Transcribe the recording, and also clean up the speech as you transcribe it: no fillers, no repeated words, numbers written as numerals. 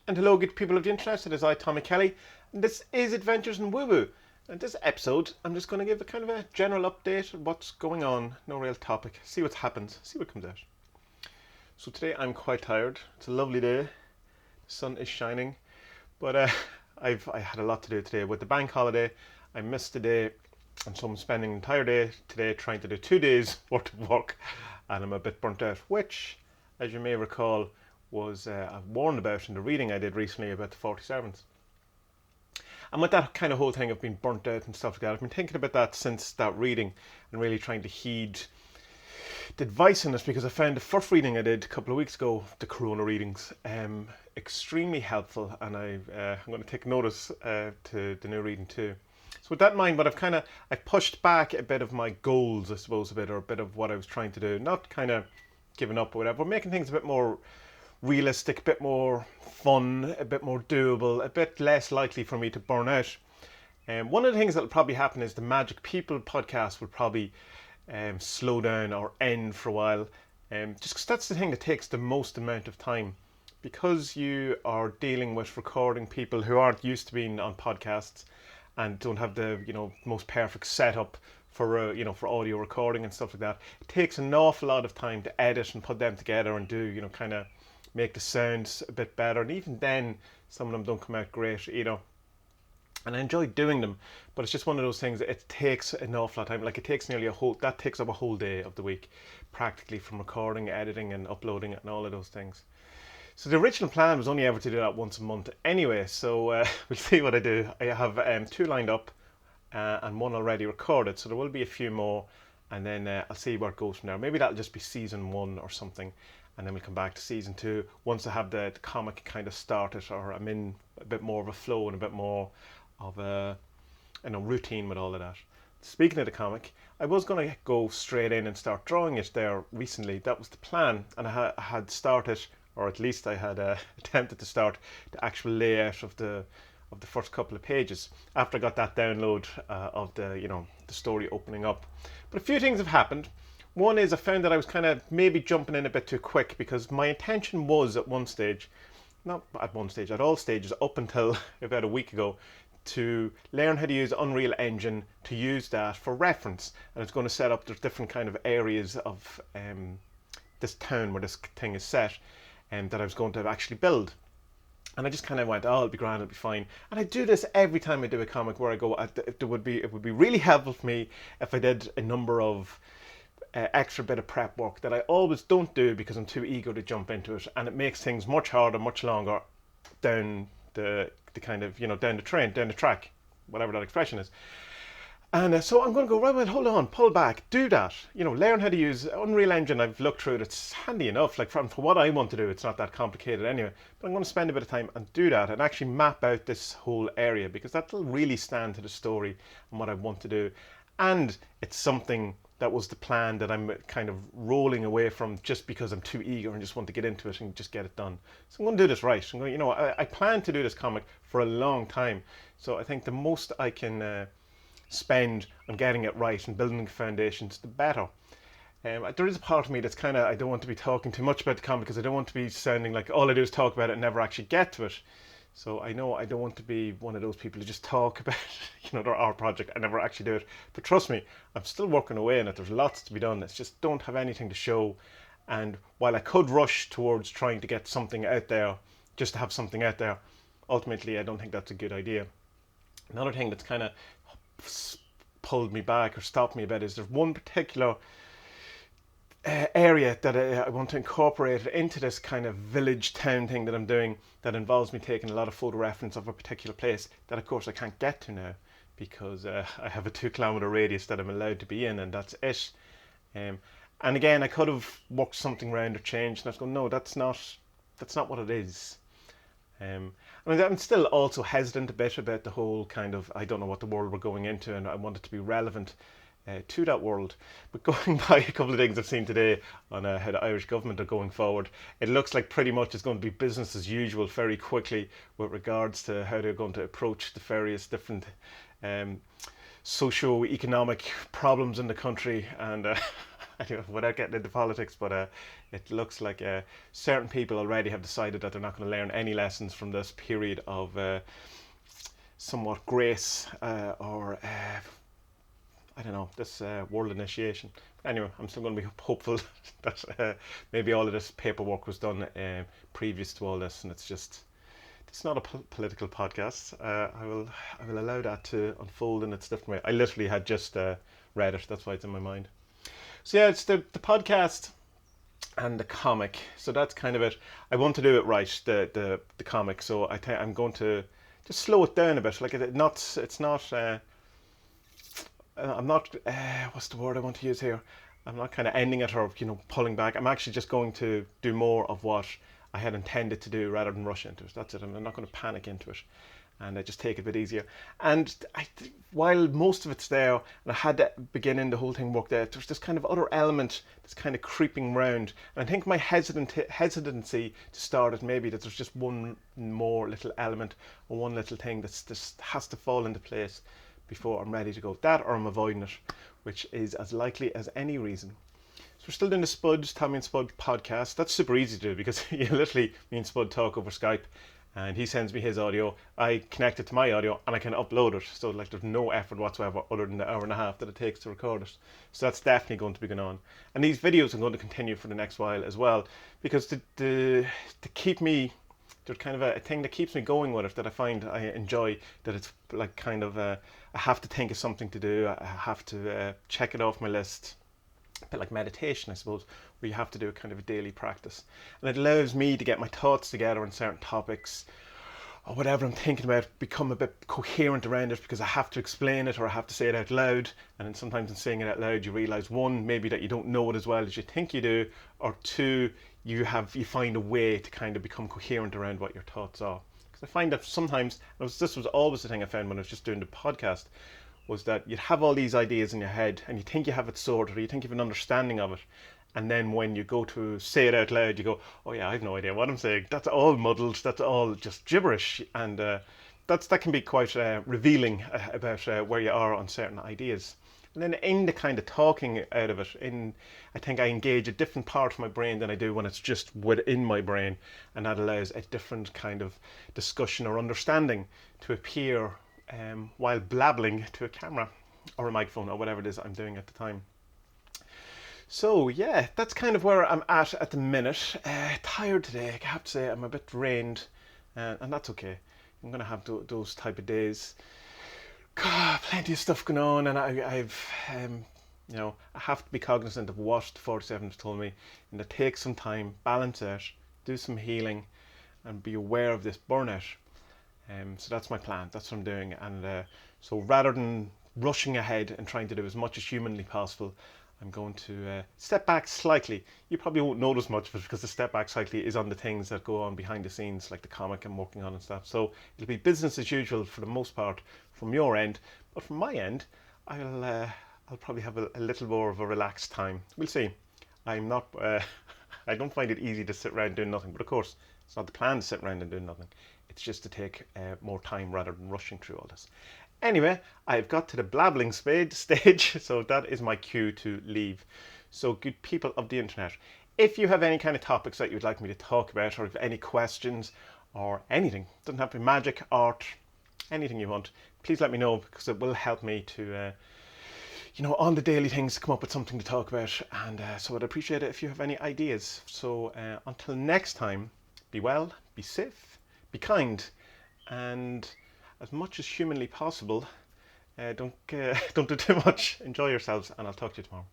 And hello, good people of the internet. It is I, Tommy Kelly, and this is Adventures in Woo Woo. And this episode, I'm just going to give a kind of a general update of what's going on. No real topic. See what happens. See what comes out. So today I'm quite tired. It's a lovely day. The sun is shining, but I had a lot to do today with the bank holiday. I missed a day, and so I'm spending the entire day today trying to do 2 days worth of work, and I'm a bit burnt out. Which, as you may recall, was I warned about in the reading I did recently about the 47s. And with that kind of whole thing of being burnt out and stuff like that, I've been thinking about that since that reading and really trying to heed the advice in this, because I found the first reading I did a couple of weeks ago, the Corona readings, extremely helpful, and I'm going to take notice to the new reading too. So with that in mind, but I've pushed back a bit of my goals, I suppose, or a bit of what I was trying to do, not kind of giving up or whatever, but making things a bit more realistic, a bit more fun, a bit more doable, a bit less likely for me to burn out. One of the things that will probably happen is the Magic People podcast will probably slow down or end for a while, just because that's the thing that takes the most amount of time. Because you are dealing with recording people who aren't used to being on podcasts and don't have the most perfect setup for for audio recording and stuff like that, it takes an awful lot of time to edit and put them together and do kind of make the sounds a bit better. And even then, some of them don't come out great, and I enjoy doing them, but it's just one of those things that it takes an awful lot of time. Like, it takes that takes up a whole day of the week, practically, from recording, editing and uploading it and all of those things. So the original plan was only ever to do that once a month anyway, so we'll see what I do. I have 2 lined up and 1 already recorded, so there will be a few more, and then I'll see where it goes from there. Maybe that'll just be season 1 or something, and then we'll come back to season 2 once I have the comic kind of started, or I'm in a bit more of a flow and a bit more of a routine with all of that. Speaking of the comic, I was going to go straight in and start drawing it there recently. That was the plan, and I had started, or at least I had attempted to start the actual layout of the first couple of pages after I got that download of the story opening up. But a few things have happened. One is I found that I was kind of maybe jumping in a bit too quick, because my intention was at all stages up until about a week ago, to learn how to use Unreal Engine, to use that for reference. And it's going to set up the different kind of areas of this town where this thing is set, and that I was going to actually build. And I just kind of went, oh, it'll be grand, it'll be fine. And I do this every time I do a comic where I go, it would be really helpful for me if I did a number of extra bit of prep work that I always don't do because I'm too eager to jump into it, and it makes things much harder, much longer down the kind of down the track, whatever that expression is. And so I'm going to go, right, well, hold on, pull back, do that, learn how to use Unreal Engine. I've looked through it, it's handy enough, like for what I want to do, it's not that complicated anyway, but I'm going to spend a bit of time and do that and actually map out this whole area, because that'll really stand to the story and what I want to do. And it's something that was the plan that I'm kind of rolling away from just because I'm too eager and just want to get into it and just get it done. So I'm going to do this right. I'm going, I plan to do this comic for a long time. So I think the most I can spend on getting it right and building the foundations, the better. There is a part of me that's kind of, I don't want to be talking too much about the comic, because I don't want to be sounding like all I do is talk about it and never actually get to it. So I know I don't want to be one of those people who just talk about their art project and never actually do it. But trust me, I'm still working away on it. There's lots to be done. It's just don't have anything to show. And while I could rush towards trying to get something out there, just to have something out there, ultimately I don't think that's a good idea. Another thing that's kind of pulled me back or stopped me a bit is there's one particular area that I want to incorporate into this kind of village town thing that I'm doing, that involves me taking a lot of photo reference of a particular place that of course I can't get to now, because I have a 2-kilometer radius that I'm allowed to be in, and that's it. And again, I could have worked something around or changed, and I was going, no, that's not what it is. I'm still also hesitant a bit about the whole kind of, I don't know what the world we're going into, and I want it to be relevant to that world. But going by a couple of things I've seen today on how the Irish government are going forward, it looks like pretty much it's going to be business as usual very quickly with regards to how they're going to approach the various different socio-economic problems in the country. And anyway, without getting into politics, but it looks like certain people already have decided that they're not going to learn any lessons from this period of somewhat grace or I don't know, this world initiation. Anyway, I'm still going to be hopeful that maybe all of this paperwork was done previous to all this, and it's not a political podcast. I will allow that to unfold in its different way. I literally had just read it, that's why it's in my mind. So yeah, it's the podcast and the comic. So that's kind of it. I want to do it right, the comic. So I'm going to just slow it down a bit. Like it's not. I'm not. What's the word I want to use here? I'm not kind of ending it or pulling back. I'm actually just going to do more of what I had intended to do rather than rush into it. That's it. I'm not going to panic into it, and just take it a bit easier. And while most of it's there, and I had that beginning, the whole thing worked out, there's this kind of other element that's kind of creeping round. And I think my hesitancy to start it, maybe that there's just one more little element or one little thing that just has to fall into place before I'm ready to go. That or I'm avoiding it, which is as likely as any reason. So we're still doing the Spuds, Tommy and Spud podcast. That's super easy to do because literally me and Spud talk over Skype and he sends me his audio. I connect it to my audio and I can upload it. So like there's no effort whatsoever other than the hour and a half that it takes to record it. So that's definitely going to be going on. And these videos are going to continue for the next while as well because to keep me, there's kind of a thing that keeps me going with it that I find I enjoy, that it's like kind of I have to think of something to do. I have to check it off my list. A bit like meditation, I suppose, where you have to do a kind of a daily practice. And it allows me to get my thoughts together on certain topics or whatever I'm thinking about, become a bit coherent around it because I have to explain it or I have to say it out loud. And then sometimes in saying it out loud, you realise, one, maybe that you don't know it as well as you think you do, or two, you find a way to kind of become coherent around what your thoughts are. Because I find that sometimes, this was always the thing I found when I was just doing the podcast, was that you'd have all these ideas in your head and you think you have it sorted or you think you have an understanding of it. And then when you go to say it out loud, you go, oh yeah, I have no idea what I'm saying. That's all muddled. That's all just gibberish. And that can be quite revealing about where you are on certain ideas. And then in the kind of talking out of it, I think I engage a different part of my brain than I do when it's just within my brain. And that allows a different kind of discussion or understanding to appear while blabbling to a camera or a microphone or whatever it is I'm doing at the time. So yeah, that's kind of where I'm at the minute. Tired today, I have to say. I'm a bit drained, and that's okay. I'm gonna have those type of days. God, plenty of stuff going on, and I've I have to be cognizant of what the 47 told me, and to take some time, balance out, do some healing, and be aware of this burnout. So that's my plan. That's what I'm doing, and so rather than rushing ahead and trying to do as much as humanly possible, I'm going to step back slightly. You probably won't notice much of it because the step back slightly is on the things that go on behind the scenes, like the comic I'm working on and stuff. So it'll be business as usual for the most part from your end, but from my end, I'll probably have a little more of a relaxed time. We'll see. I'm not. I don't find it easy to sit around doing nothing, but of course, it's not the plan to sit around and do nothing. It's just to take more time rather than rushing through all this. Anyway, I've got to the blabbling stage, so that is my cue to leave. So good people of the internet, if you have any kind of topics that you'd like me to talk about, or if any questions or anything, doesn't have to be magic, art, anything you want, please let me know because it will help me to, on the daily things, come up with something to talk about. And so I'd appreciate it if you have any ideas. So until next time, be well, be safe, be kind, and as much as humanly possible, don't do too much. Enjoy yourselves, and I'll talk to you tomorrow.